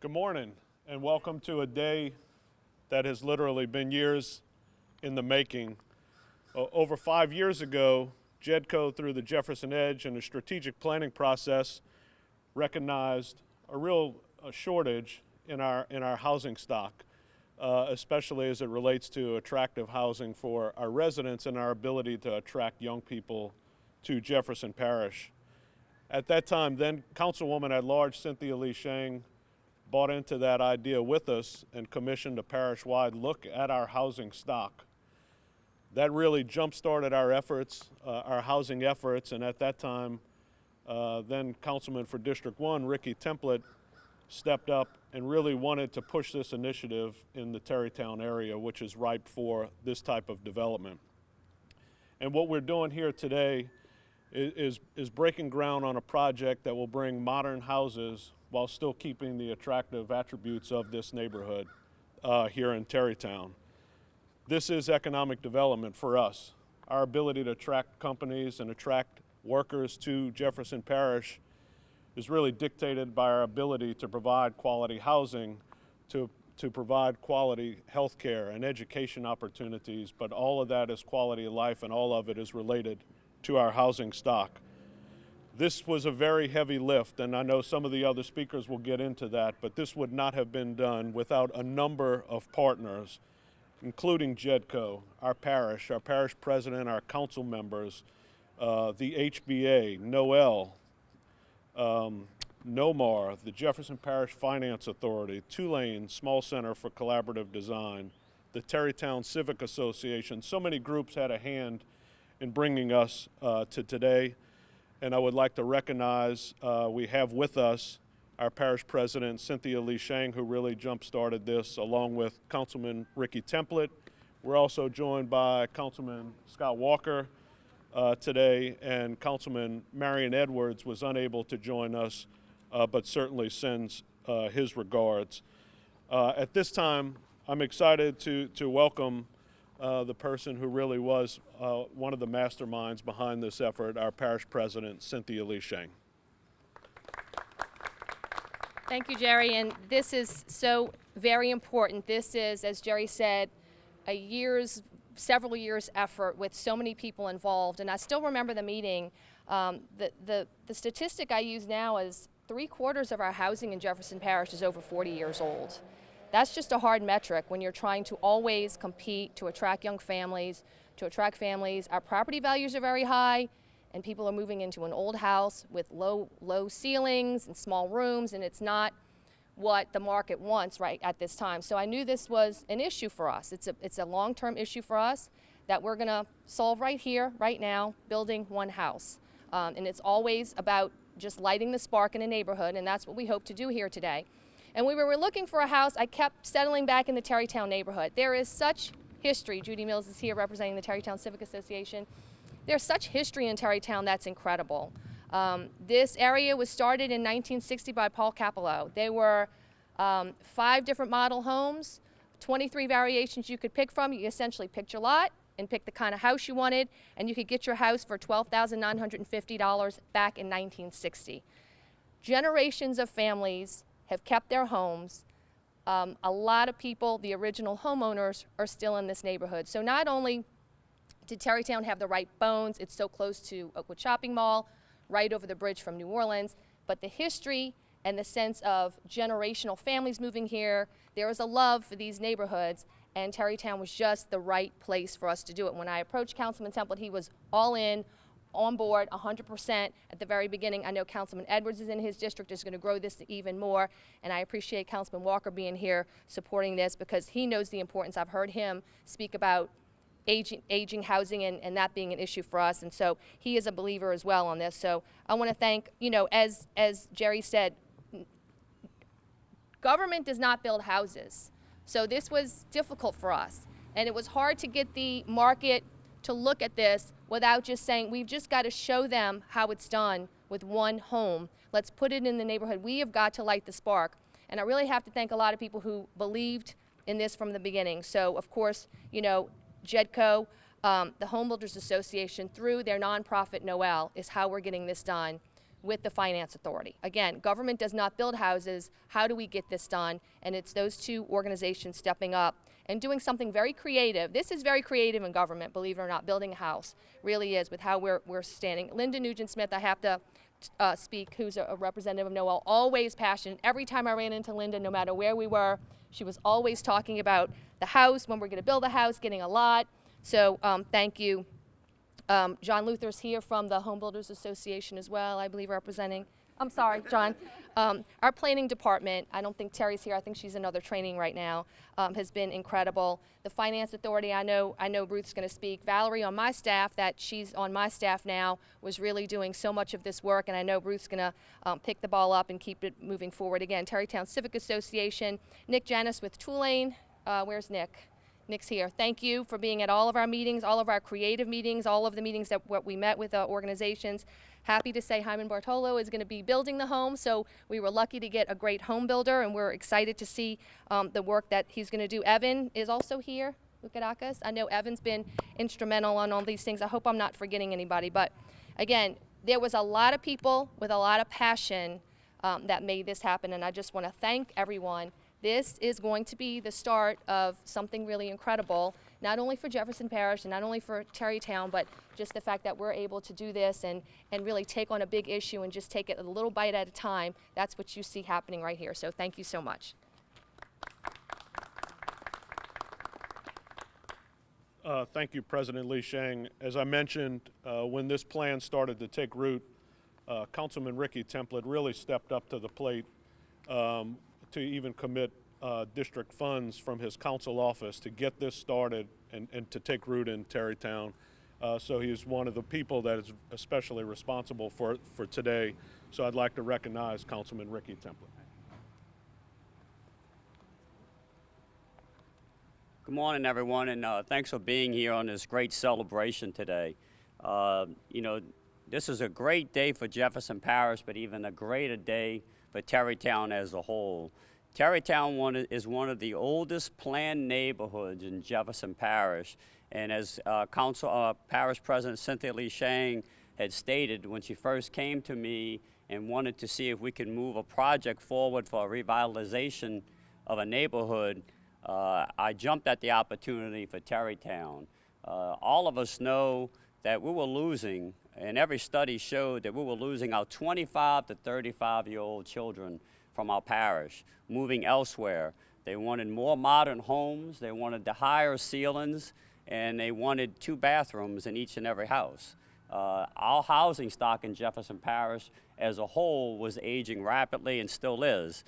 Good morning and welcome to a day that has literally been years in the making. Over 5 years ago, JEDCO, through the Jefferson Edge and a strategic planning process, recognized a real shortage in our housing stock, especially as it relates to attractive housing for our residents and our ability to attract young people to Jefferson Parish. At that time, then Councilwoman-at-Large Cynthia Sheng bought into that idea with us and commissioned a parish-wide look at our housing stock. That really jump-started our efforts, our housing efforts, and at that time, then Councilman for District 1, Ricci Templet, stepped up and really wanted to push this initiative in the Terrytown area, which is ripe for this type of development. And what we're doing here today is breaking ground on a project that will bring modern houses while still keeping the attractive attributes of this neighborhood here in Terrytown. This is economic development for us. Our ability to attract companies and attract workers to Jefferson Parish is really dictated by our ability to provide quality housing, to provide quality health care and education opportunities, but all of that is quality of life and all of it is related to our housing stock. This was a very heavy lift, and I know some of the other speakers will get into that, but this would not have been done without a number of partners, including JEDCO, our parish president, our council members, the HBA, NOEL, NOMAR, the Jefferson Parish Finance Authority, Tulane Small Center for Collaborative Design, the Terrytown Civic Association. So many groups had a hand in bringing us to today. And I would like to recognize we have with us our parish president, Cynthia Sheng, who really jump-started this, along with Councilman Ricci Templet. We're also joined by Councilman Scott Walker today, and Councilman Marion Edwards was unable to join us, but certainly sends his regards. At this time, I'm excited to welcome the person who really was one of the masterminds behind this effort, our parish president, Cynthia Sheng. Thank you, Jerry, and this is so very important. This is, as Jerry said, several years effort with so many people involved, and I still remember the meeting. The statistic I use now is 3/4 of our housing in Jefferson Parish is over 40 years old. That's just a hard metric when you're trying to always compete to attract young families, to attract families. Our property values are very high, and people are moving into an old house with low ceilings and small rooms, and it's not what the market wants right at this time. So I knew this was an issue for us. It's a long-term issue for us that we're gonna solve right here, right now, building one house. And it's always about just lighting the spark in a neighborhood, and that's what we hope to do here today. And when we were looking for a house, I kept settling back in the Terrytown neighborhood. There is such history. Judy Mills is here representing the Terrytown Civic Association. There's such history in Terrytown that's incredible. This area was started in 1960 by Paul Capello. There were 5 different model homes, 23 variations you could pick from. You essentially picked your lot and picked the kind of house you wanted, and you could get your house for $12,950 back in 1960. Generations of families have kept their homes. A lot of people, the original homeowners, are still in this neighborhood. So not only did Terrytown have the right bones, it's so close to Oakwood Shopping Mall, right over the bridge from New Orleans, but the history and the sense of generational families moving here, there was a love for these neighborhoods, and Terrytown was just the right place for us to do it. When I approached Councilman Templet, he was all in, on board 100% at the very beginning. I know Councilman Edwards is in his district, is going to grow this even more, and I appreciate Councilman Walker being here supporting this because he knows the importance. I've heard him speak about aging housing and that being an issue for us, and so he is a believer as well on this. So I want to thank, as Jerry said, government does not build houses. So this was difficult for us, and it was hard to get the market to look at this without just saying, we've just got to show them how it's done with one home. Let's put it in the neighborhood. We have got to light the spark. And I really have to thank a lot of people who believed in this from the beginning. So, of course, JEDCO, the Home Builders Association, through their nonprofit NOEL, is how we're getting this done. with the Finance Authority. Again, government does not build houses. How do we get this done? And it's those two organizations stepping up and doing something very creative. This is very creative in government, believe it or not. Building a house really is, with how we're standing. Linda Nugent-Smith, I have to speak, who's a representative of NOEL, always passionate. Every time I ran into Linda, no matter where we were, she was always talking about the house, when we're going to build a house, getting a lot. So thank you. John Luther's here from the Home Builders Association as well, I believe, representing. I'm sorry, John. Our planning department, I don't think Terry's here, I think she's in another training right now, has been incredible. The Finance Authority, I know Ruth's going to speak. Valerie on my staff, that she's on my staff now, was really doing so much of this work, and I know Ruth's going to pick the ball up and keep it moving forward. Again, Terrytown Civic Association, Nick Janis with Tulane. Where's Nick? Nick's here. Thank you for being at all of our meetings, all of our creative meetings, all of the meetings that we met with organizations. Happy to say Hyman Bartolo is going to be building the home, so we were lucky to get a great home builder, and we're excited to see the work that he's going to do. Evan is also here, Lukadakas. I know Evan's been instrumental on all these things. I hope I'm not forgetting anybody, but again, there was a lot of people with a lot of passion that made this happen, and I just want to thank everyone. This is going to be the start of something really incredible, not only for Jefferson Parish and not only for Terrytown, but just the fact that we're able to do this and really take on a big issue and just take it a little bite at a time. That's what you see happening right here. So thank you so much. Thank you, President Lee Sheng. As I mentioned, when this plan started to take root, Councilman Ricci Templet really stepped up to the plate to even commit district funds from his council office to get this started and to take root in Terrytown. So he's one of the people that is especially responsible for today. So I'd like to recognize Councilman Ricci Templet. Good morning, everyone, and thanks for being here on this great celebration today. You know, this is a great day for Jefferson Parish, but even a greater day for Terrytown as a whole. Terrytown is one of the oldest planned neighborhoods in Jefferson Parish, and as Parish President Cynthia Lee Sheng had stated when she first came to me and wanted to see if we could move a project forward for a revitalization of a neighborhood, I jumped at the opportunity for Terrytown. All of us know that we were losing, and every study showed that we were losing our 25 to 35-year-old children from our parish, moving elsewhere. They wanted more modern homes, they wanted the higher ceilings, and they wanted 2 bathrooms in each and every house. Our housing stock in Jefferson Parish as a whole was aging rapidly and still is.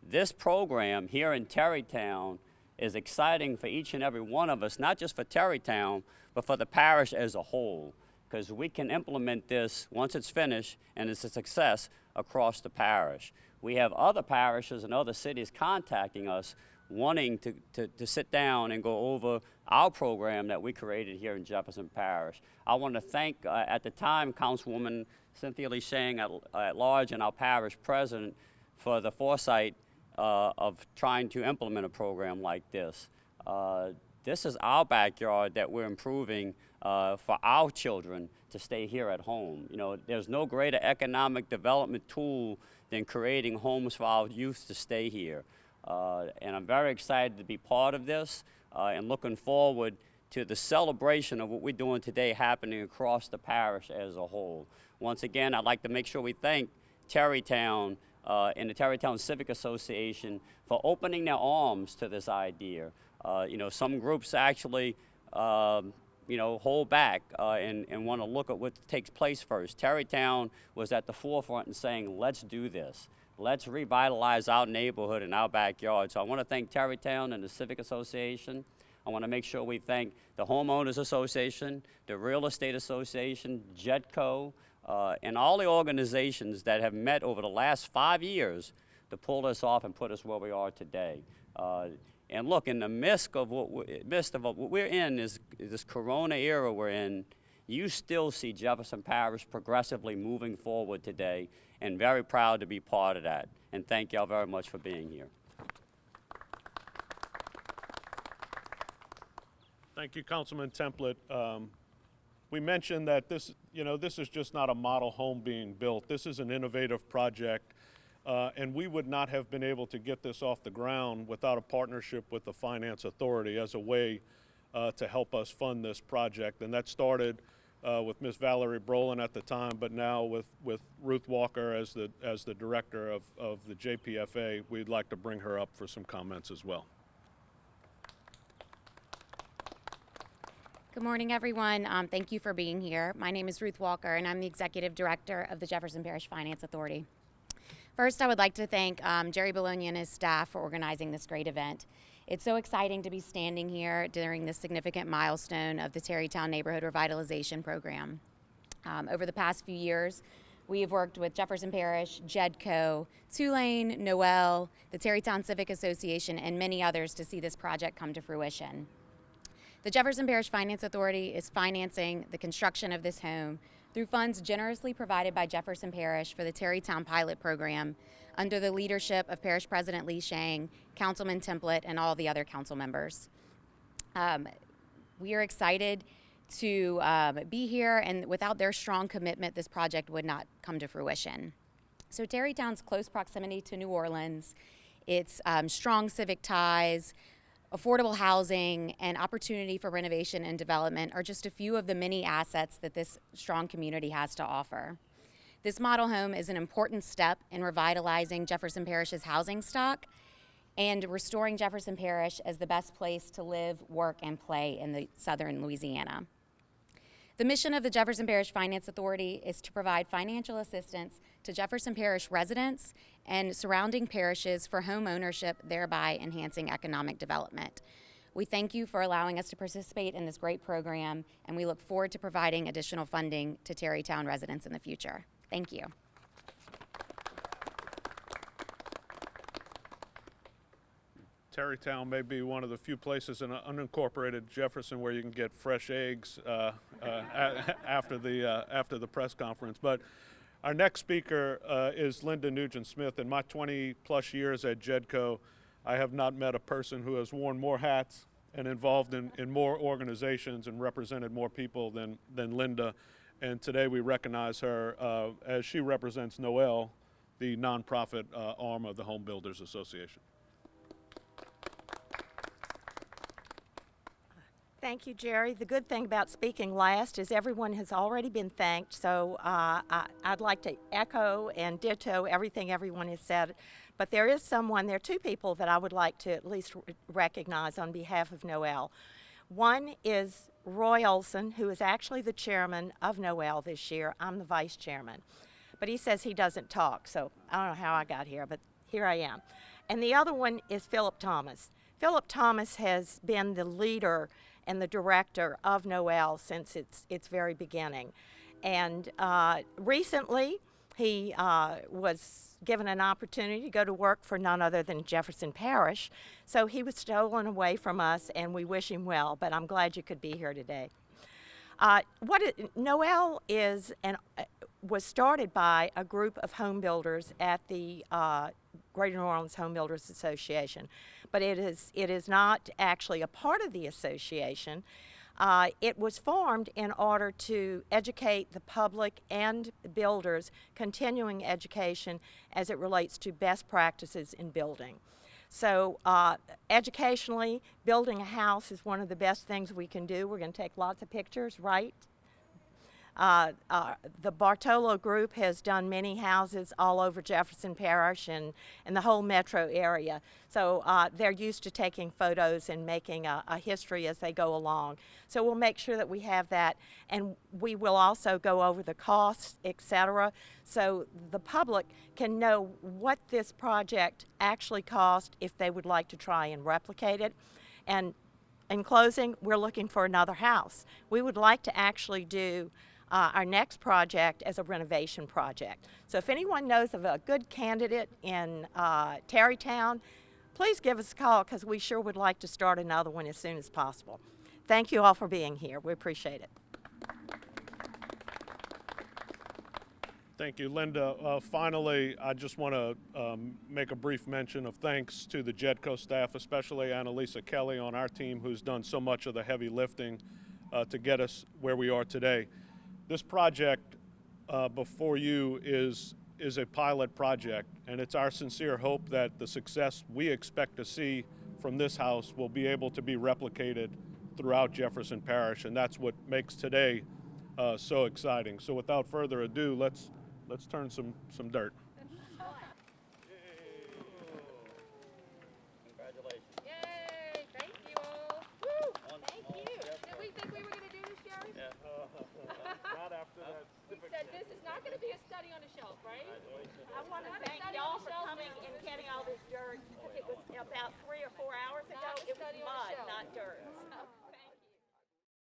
This program here in Terrytown is exciting for each and every one of us, not just for Terrytown, but for the parish as a whole, because we can implement this once it's finished and it's a success across the parish. We have other parishes and other cities contacting us wanting to sit down and go over our program that we created here in Jefferson Parish. I want to thank, at the time, Councilwoman Cynthia Lee Sheng at large and our parish president for the foresight of trying to implement a program like this. This is our backyard that we're improving for our children to stay here at home. You know, there's no greater economic development tool than creating homes for our youth to stay here. And I'm very excited to be part of this and looking forward to the celebration of what we're doing today happening across the parish as a whole. Once again, I'd like to make sure we thank Terrytown and the Terrytown Civic Association for opening their arms to this idea. You know, some groups actually you know, hold back and want to look at what takes place first. Terrytown was at the forefront in saying, let's do this. Let's revitalize our neighborhood and our backyard. So I want to thank Terrytown and the Civic Association. I want to make sure we thank the Homeowners Association, the Real Estate Association, JEDCO, and all the organizations that have met over the last 5 years to pull us off and put us where we are today. And look, in the midst of what we're in, is this Corona era we're in, you still see Jefferson Parish progressively moving forward today, and very proud to be part of that. And thank y'all very much for being here. Thank you, Councilman Templet. we mentioned that this is just not a model home being built. This is an innovative project, and we would not have been able to get this off the ground without a partnership with the Finance Authority as a way to help us fund this project. And that started with Ms. Valerie Brolin at the time, but now with Ruth Walker as the director of the JPFA, we'd like to bring her up for some comments as well. Good morning, everyone. Thank you for being here. My name is Ruth Walker, and I'm the Executive Director of the Jefferson Parish Finance Authority. First, I would like to thank Jerry Bologna and his staff for organizing this great event. It's so exciting to be standing here during this significant milestone of the Terrytown Neighborhood Revitalization Program. Over the past few years, we have worked with Jefferson Parish, JEDCO, Tulane, NOEL, the Terrytown Civic Association, and many others to see this project come to fruition. The Jefferson Parish Finance Authority is financing the construction of this home through funds generously provided by Jefferson Parish for the Terrytown Pilot Program under the leadership of Parish President Sheng, Councilman Templet, and all the other council members. We are excited to be here, and without their strong commitment, this project would not come to fruition. So Terrytown's close proximity to New Orleans, its strong civic ties, affordable housing, and opportunity for renovation and development are just a few of the many assets that this strong community has to offer. This model home is an important step in revitalizing Jefferson Parish's housing stock and restoring Jefferson Parish as the best place to live, work, and play in the southern Louisiana. The mission of the Jefferson Parish Finance Authority is to provide financial assistance to Jefferson Parish residents and surrounding parishes for home ownership, thereby enhancing economic development. We thank you for allowing us to participate in this great program, and we look forward to providing additional funding to Terrytown residents in the future. Thank you. Terrytown may be one of the few places in unincorporated Jefferson where you can get fresh eggs after the press conference. But our next speaker is Linda Nugent Smith. In my 20-plus years at JEDCO, I have not met a person who has worn more hats and involved in more organizations and represented more people than Linda. And today we recognize her as she represents NOEL, the nonprofit arm of the Home Builders Association. Thank you, Jerry. The good thing about speaking last is everyone has already been thanked, so I'd like to echo and ditto everything everyone has said. But there are two people that I would like to at least recognize on behalf of NOEL. One is Roy Olson, who is actually the chairman of NOEL this year. I'm the vice chairman. But he says he doesn't talk, so I don't know how I got here, but here I am. And the other one is Philip Thomas. Philip Thomas has been the leader and the director of NOEL since its very beginning. And recently, he was given an opportunity to go to work for none other than Jefferson Parish. So he was stolen away from us, and we wish him well, but I'm glad you could be here today. NOEL was started by a group of home builders at the Greater New Orleans Home Builders Association, but it is not actually a part of the association. It was formed in order to educate the public and builders, continuing education as it relates to best practices in building. So educationally, building a house is one of the best things we can do. We're going to take lots of pictures, right? The Bartolo Group has done many houses all over Jefferson Parish and the whole metro area. So they're used to taking photos and making a history as they go along. So we'll make sure that we have that, and we will also go over the costs, etc., so the public can know what this project actually cost if they would like to try and replicate it. And in closing, we're looking for another house. We would like to actually do our next project as a renovation project. So if anyone knows of a good candidate in Terrytown, please give us a call, because we sure would like to start another one as soon as possible. Thank you all for being here. We appreciate it. Thank you, Linda. Finally, I just want to make a brief mention of thanks to the JEDCO staff, especially Annalisa Kelly on our team, who's done so much of the heavy lifting to get us where we are today. This project before you is a pilot project, and it's our sincere hope that the success we expect to see from this house will be able to be replicated throughout Jefferson Parish, and that's what makes today so exciting. So without further ado, let's turn some dirt. Congratulations. Yay! Thank you all. Woo! Thank you. Did we think we were going to do this, Jerry? Yeah. Not after that. We said this is not going to be a study on the shelf, right? I want to thank y'all for coming and getting all this dirt. It was about 3 or 4 hours ago. Not a It was study on the mud, shelf. not dirt.